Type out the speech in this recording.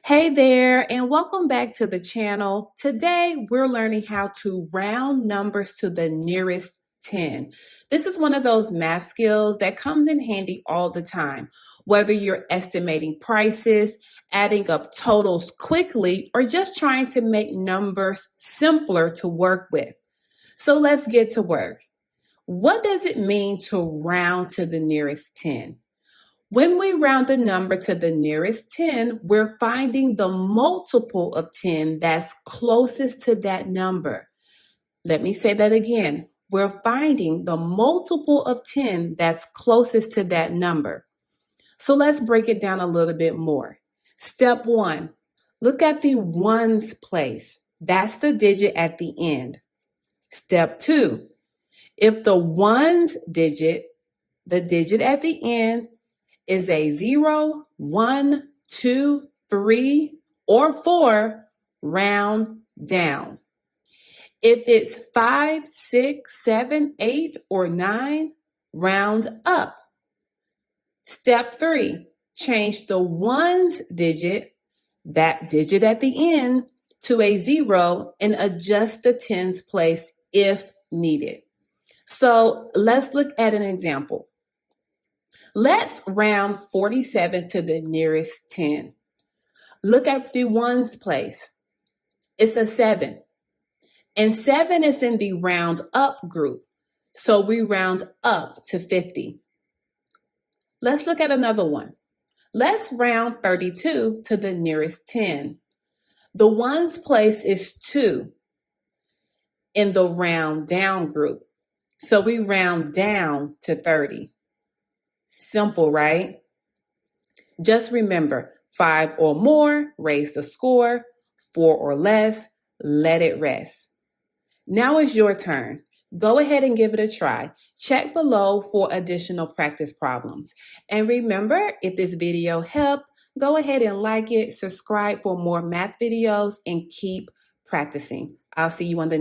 Hey there, and welcome back to the channel. Today, we're learning how to round numbers to the nearest 10. This is one of those math skills that comes in handy all the time, whether you're estimating prices, adding up totals quickly, or just trying to make numbers simpler to work with. So let's get to work. What does it mean to round to the nearest 10? When we round a number to the nearest 10, we're finding the multiple of 10 that's closest to that number. Let me say that again. We're finding the multiple of 10 that's closest to that number. So let's break it down a little bit more. Step one, look at the ones place. That's the digit at the end. Step two, if the ones digit, the digit at the end, is a 0, 1, 2, 3, or 4, round down. If it's 5, 6, 7, 8, or 9, round up. Step 3, change the ones digit, that digit at the end, to a 0 and adjust the tens place if needed. So let's look at an example. Let's round 47 to the nearest 10. Look at the ones place. It's a 7. And 7 is in the round up group. So we round up to 50. Let's look at another one. Let's round 32 to the nearest 10. The ones place is 2 in the round down group. So we round down to 30. Simple, right? Just remember, 5 or more, raise the score. 4 or less, let it rest. Now it's your turn. Go ahead and give it a try. Check below for additional practice problems. And remember, if this video helped, go ahead and like it, subscribe for more math videos, and keep practicing. I'll see you on the next